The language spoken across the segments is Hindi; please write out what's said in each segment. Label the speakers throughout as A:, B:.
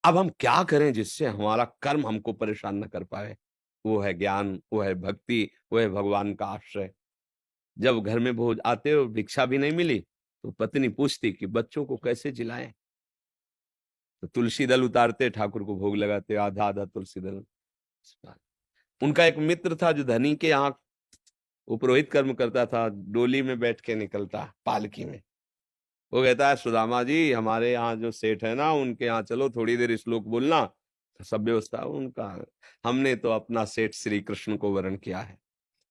A: अब हम क्या करें जिससे हमारा कर्म हमको परेशान न कर पाए? वो है ज्ञान, वो है भक्ति, वो है भगवान का आश्रय। जब घर में भोज आते और भिक्षा भी नहीं मिली, तो पत्नी पूछती कि बच्चों को कैसे जिलाएँ? तो तुलसी दल उतारते, ठाकुर को भोग लगाते, आधा-आधा तुलसी दल। उनका एक मित्र था जो धनी के यहाँ वो पुरोहित कर्म करता था, डोली में बैठ के निकलता, पालकी में। वो कहता है, सुदामा जी, हमारे यहाँ जो सेठ है ना, उनके यहाँ चलो, थोड़ी देर श्लोक बोलना। तो सब व्यवस्था उनका। हमने तो अपना सेठ श्री कृष्ण को वरण किया है।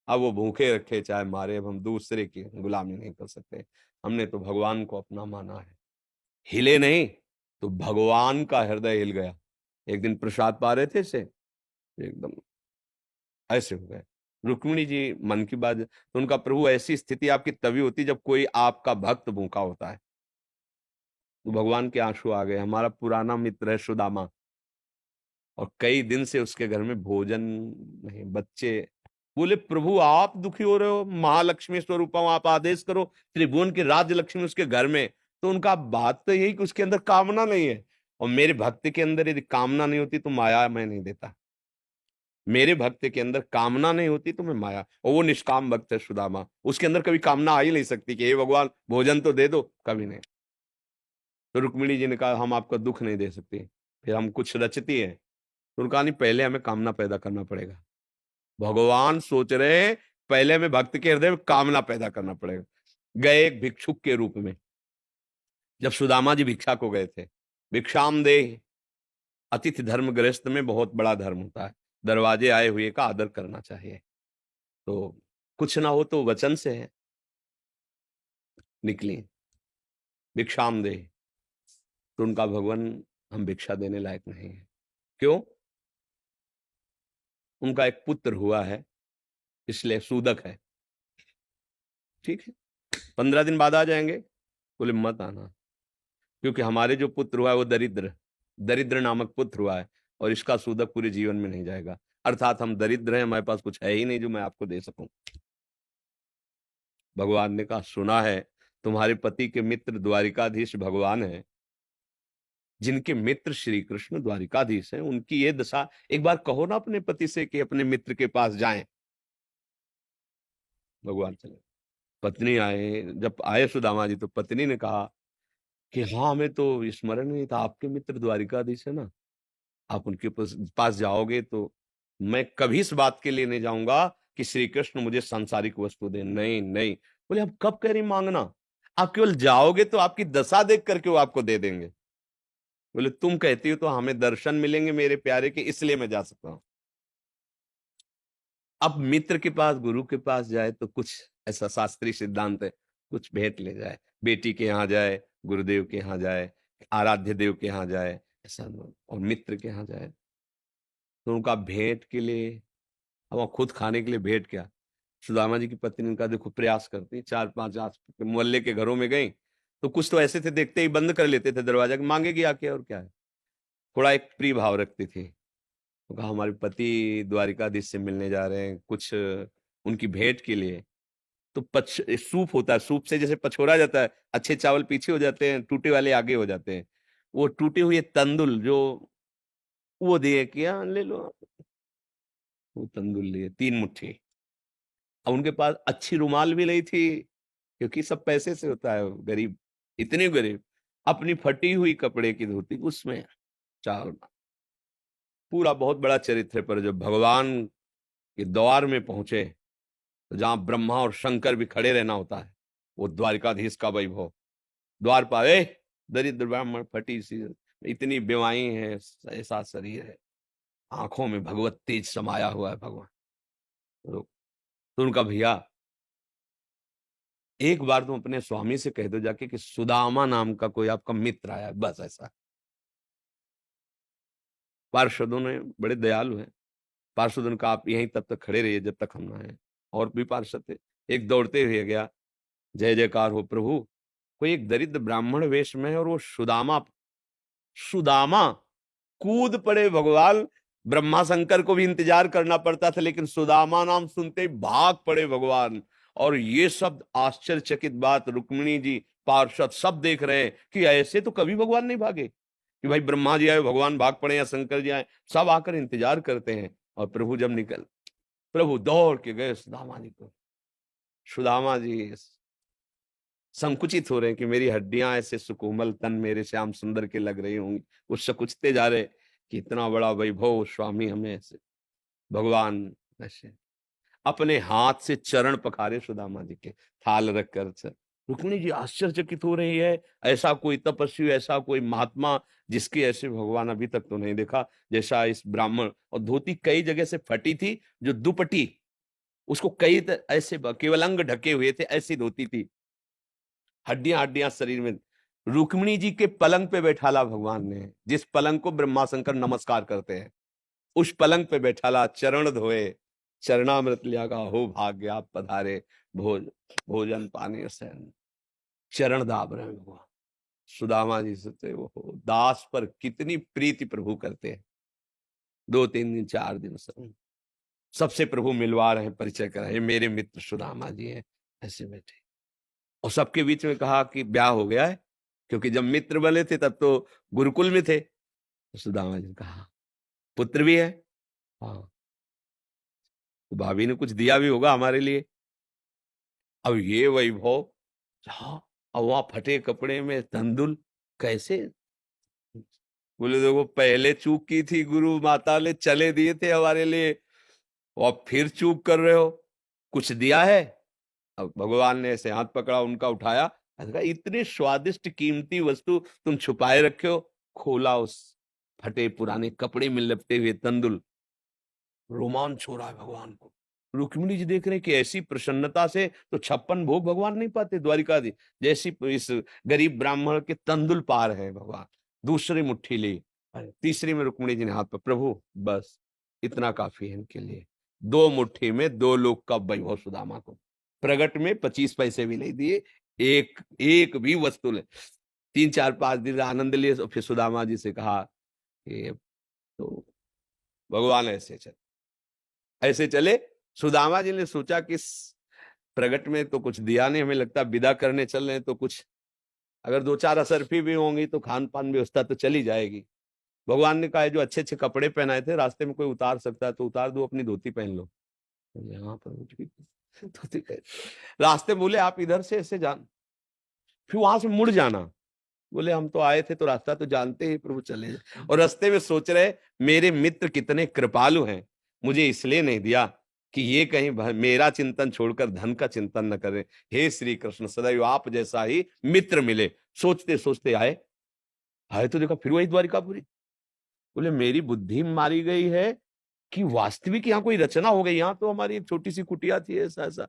A: अब वो भूखे रखे चाहे मारे, अब हम दूसरे की गुलामी नहीं कर सकते। हमने तो भगवान को अपना माना है। हिले नहीं, तो भगवान का हृदय हिल गया। एक दिन प्रसाद पा रहे थे से, एकदम ऐसे हो गए। रुक्मिणी जी मन की बात, तो उनका प्रभु ऐसी स्थिति आपकी तभी होती जब कोई आपका भक्त भूखा होता है। तो भगवान के आंसू आ गए। हमारा पुराना मित्र है सुदामा, और कई दिन से उसके घर में भोजन नहीं। बच्चे बोले, प्रभु आप दुखी हो रहे हो, महालक्ष्मी स्वरूपम, आप आदेश करो, त्रिभुवन की राज्य लक्ष्मी उसके घर में। तो उनका बात तो यही कि उसके अंदर कामना नहीं है, और मेरे भक्त के अंदर यदि कामना नहीं होती तो माया मैं नहीं देता। मेरे भक्त के अंदर कामना नहीं होती तो मैं माया, और वो निष्काम भक्त है सुदामा, उसके अंदर कभी कामना आ ही नहीं सकती कि हे भगवान भोजन तो दे दो, कभी नहीं। तो रुक्मिणी जी ने कहा, हम आपका दुख नहीं दे सकते। फिर हम कुछ रचती है, तो उन्होंने कहा, नहीं, पहले हमें कामना पैदा करना पड़ेगा। भगवान सोच रहे हैं, पहले हमें भक्त के हृदय में कामना पैदा करना पड़ेगा। गए एक भिक्षुक के रूप में। जब सुदामा जी भिक्षा को गए थे, भिक्षाम दे, अतिथि धर्म गृहस्थ में बहुत बड़ा धर्म होता है, दरवाजे आए हुए का आदर करना चाहिए। तो कुछ ना हो तो वचन से है, निकली भिक्षाम दे। तो उनका भगवान, हम भिक्षा देने लायक नहीं है। क्यों? उनका एक पुत्र हुआ है, इसलिए सूदक है। ठीक है, 15 दिन बाद आ जाएंगे। बोले मत आना, क्योंकि हमारे जो पुत्र हुआ है वो दरिद्र, दरिद्र नामक पुत्र हुआ है, और इसका सूदक पूरे जीवन में नहीं जाएगा। अर्थात हम दरिद्र हैं, हमारे पास कुछ है ही नहीं जो मैं आपको दे सकूं। भगवान ने कहा, सुना है तुम्हारे पति के मित्र द्वारिकाधीश भगवान है, जिनके मित्र श्री कृष्ण द्वारिकाधीश हैं, उनकी ये दशा, एक बार कहो ना अपने पति से कि अपने मित्र के पास जाएं। भगवान चले, पत्नी आए, जब आए सुदामा जी तो पत्नी ने कहा कि हाँ, हमें तो स्मरण नहीं था, आपके मित्र द्वारिकाधीश है ना, आप उनके पास जाओगे तो मैं कभी इस बात के लिए नहीं जाऊंगा कि श्री कृष्ण मुझे सांसारिक वस्तु दें। नहीं नहीं। बोले, आप कब कह रही मांगना? आप केवल जाओगे तो आपकी दशा देख करके वो आपको दे देंगे। बोले, तुम कहती हो तो हमें दर्शन मिलेंगे मेरे प्यारे के, इसलिए मैं जा सकता हूं। अब मित्र के पास, गुरु के पास जाए तो कुछ ऐसा शास्त्रीय सिद्धांत है, कुछ भेंट ले जाए, बेटी के यहाँ जाए, गुरुदेव के यहाँ जाए, आराध्य देव के यहाँ जाए, ऐसा। और मित्र के यहाँ जाए तो उनका भेंट के लिए, अब खुद खाने के लिए भेंट क्या। सुदामा जी की पत्नी ने कहा, देखो प्रयास करती, 4-5 आस मोहल्ले के घरों में गई, तो कुछ तो ऐसे थे, देखते ही बंद कर लेते थे दरवाजा, मांगेगी आके और क्या है। थोड़ा एक प्रिय भाव रखती थी। तो कहा, हमारे पति द्वारिकाधीश से मिलने जा रहे हैं, कुछ उनकी भेंट के लिए। तो सूप होता है, सूप से जैसे पछोड़ा जाता है, अच्छे चावल पीछे हो जाते हैं, टूटे वाले आगे हो जाते हैं। वो टूटे हुए तंदुल जो, वो दिए कि हाँ ले लो। वो तंदुल लिए 3 मुट्ठी। अब उनके पास अच्छी रुमाल भी नहीं थी, क्योंकि सब पैसे से होता है, गरीब, इतने गरीब। अपनी फटी हुई कपड़े की धोती, उसमें चावल। पूरा बहुत बड़ा चरित्र है। पर जब भगवान के द्वार में पहुंचे, तो जहां ब्रह्मा और शंकर भी खड़े रहना होता है, वो द्वारिकाधीश का वैभव। द्वार पाए, दरिद्र ब्राह्मण, फटी सी, इतनी बेवाई है, ऐसा शरीर है, आंखों में भगवत तेज समाया हुआ है भगवान। तो उनका, भैया एक बार तुम अपने स्वामी से कह दो जाके कि सुदामा नाम का कोई आपका मित्र आया है, बस ऐसा। पार्षदों ने, बड़े दयालु हैं, पार्षदों ने कहा, आप यहीं तब तक खड़े रहिए जब तक हम ना आए। और भी पार्षद थे। एक दौड़ते हुए गया, जय जयकार हो प्रभु, कोई एक दरिद्र ब्राह्मण वेश में है, और वो सुदामा, सुदामा कूद पड़े भगवान। ब्रह्मा शंकर को भी इंतजार करना पड़ता था, लेकिन सुदामा नाम सुनते ही भाग पड़े भगवान। और ये सब आश्चर्यचकित बात रुक्मिणी जी, पार्षद सब देख रहे हैं कि ऐसे तो कभी भगवान नहीं भागे, कि भाई ब्रह्मा जी आए, भगवान भाग पड़े या शंकर जी आए, सब आकर इंतजार करते हैं। और प्रभु जब प्रभु दौड़ के गए सुदामा जी को। सुदामा जी संकुचित हो रहे हैं कि मेरी हड्डियां ऐसे सुकोमल तन मेरे श्याम सुंदर के लग रही होंगी, वो सकुचते जा रहे कि इतना बड़ा वैभव स्वामी हमें ऐसे। भगवान ऐसे अपने हाथ से चरण पखारे सुदामा जी के, थाल रखकर। रुक्मिणी जी आश्चर्यचकित हो रही है, ऐसा कोई तपस्वी, ऐसा कोई महात्मा जिसके ऐसे भगवान अभी तक तो नहीं देखा जैसा इस ब्राह्मण। और धोती कई जगह से फटी थी, जो दुपट्टी उसको कई ऐसे केवल अंग ढके हुए थे, ऐसी धोती थी, हड्डियां हड्डियां शरीर में। रुक्मिणी जी के पलंग पे बैठाला भगवान ने, जिस पलंग को ब्रह्मा शंकर नमस्कार करते हैं, उस पलंग पे बैठाला, चरण धोए, चरणामृत लिया का हो भाग्य आप पधारे, भोजन पानी सहन, चरण दाब रहे हैं भगवान। सुदामा जी से वो दास पर कितनी प्रीति प्रभु करते हैं। 2-3 दिन 4 दिन सबसे प्रभु मिलवा रहे हैं, परिचय करा, ये मेरे मित्र सुदामा जी हैं, ऐसे बैठे। और सबके बीच में कहा कि ब्याह हो गया है, क्योंकि जब मित्र बने थे तब तो गुरुकुल में थे। तो सुदामा जी ने कहा पुत्र भी है, हाँ, तो भाभी ने कुछ दिया भी होगा हमारे लिए। अब ये वैभव, हाँ, अब वहां फटे कपड़े में तंदुल कैसे। बोले देखो पहले चूक की थी, गुरु माता ने चले दिए थे हमारे लिए, और फिर चूक कर रहे हो, कुछ दिया है। अब भगवान ने ऐसे हाथ पकड़ा, उनका उठाया, इतने स्वादिष्ट कीमती वस्तु तुम छुपाए रखे हो। खोला, उस फटे पुराने कपड़े में लपटे हुए तंदुल, रोमांच हो रहा है भगवान को। रुक्मिणी जी देख रहे हैं कि ऐसी प्रसन्नता से तो 56 भोग भगवान नहीं पाते द्वारिकाधीश, जैसी इस गरीब ब्राह्मण के तंदुल पार है भगवान। दूसरी मुट्ठी ली, तीसरी में रुक्मिणी जी ने हाथ पर, प्रभु बस इतना काफी है इनके लिए। 2 मुट्ठी में 2 लोग का वैभव सुदामा को। प्रगट में 25 पैसे भी नहीं दिए, एक एक भी वस्तु ले। 3-4-5 दिन आनंद लिए, फिर सुदामा जी से कहा कि तो भगवान ऐसे चले। सुदामा जी ने सोचा कि प्रगट में तो कुछ दिया नहीं, हमें लगता विदा करने चल रहे हैं तो कुछ अगर 2-4 असरफी भी होंगी तो खान पान व्यवस्था तो चली जाएगी। भगवान ने कहा जो अच्छे अच्छे कपड़े पहनाए थे, रास्ते में कोई उतार सकता है तो उतार दो, अपनी धोती पहन लो। यहाँ पर धोती रास्ते में बोले आप इधर से ऐसे जान, फिर वहां से मुड़ जाना। बोले हम तो आए थे तो रास्ता तो जानते ही, प्रभु चले जाए। और रास्ते में सोच रहे मेरे मित्र कितने कृपालु हैं, मुझे इसलिए नहीं दिया कि ये कहीं मेरा चिंतन छोड़कर धन का चिंतन न करें। हे श्री कृष्ण सदैव आप जैसा ही मित्र मिले। सोचते सोचते आए तो देखा फिर वही द्वारिकापुरी। बोले मेरी बुद्धि मारी गई है कि वास्तविक यहाँ कोई रचना हो गई, यहाँ तो हमारी एक छोटी सी कुटिया थी, ऐसा ऐसा।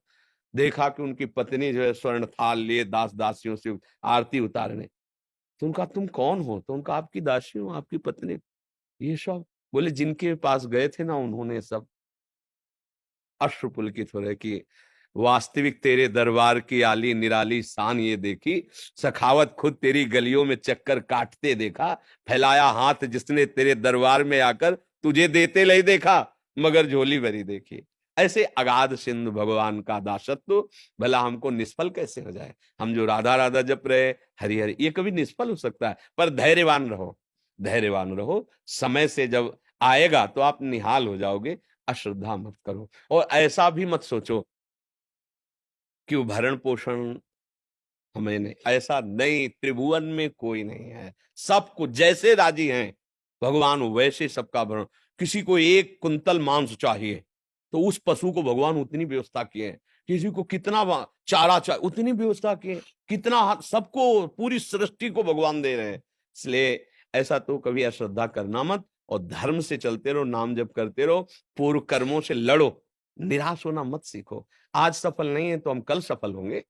A: देखा कि उनकी पत्नी जो है स्वर्ण थाल लिए दास दासियों से आरती उतारने। तो उनका तुम कौन हो? तो उनका आपकी दासी हूं, आपकी पत्नी। ये सब बोले जिनके पास गए थे ना, उन्होंने सब अश्रुपुलकित हो रहे कि वास्तविक तेरे दरबार की आली निराली शान ये देखी, सखावत खुद तेरी गलियों में चक्कर काटते देखा, फैलाया हाथ जिसने तेरे दरबार में आकर तुझे देते नहीं देखा, मगर झोली भरी देखी। ऐसे अगाध सिंधु भगवान का दासत्व भला हमको निष्फल कैसे हो जाए। हम जो राधा राधा जप रहे, हरि हरि, ये कभी निष्फल हो सकता है, पर धैर्यवान रहो, धैर्यवान रहो। समय से जब आएगा तो आप निहाल हो जाओगे। अश्रद्धा मत करो, और ऐसा भी मत सोचो कि भरण पोषण हमें नहीं, ऐसा नहीं, त्रिभुवन में कोई नहीं है, सब कुछ जैसे राजी हैं भगवान वैसे सबका भरण। किसी को 1 कुंतल मांस चाहिए तो उस पशु को भगवान उतनी व्यवस्था किए। किसी को कितना चारा चाहिए उतनी व्यवस्था किए। कितना सबको, पूरी सृष्टि को भगवान दे रहे हैं। इसलिए ऐसा तो कभी अश्रद्धा करना मत, और धर्म से चलते रहो, नाम जप करते रहो, पूर्व कर्मों से लड़ो, निराश होना मत सीखो। आज सफल नहीं है तो हम कल सफल होंगे।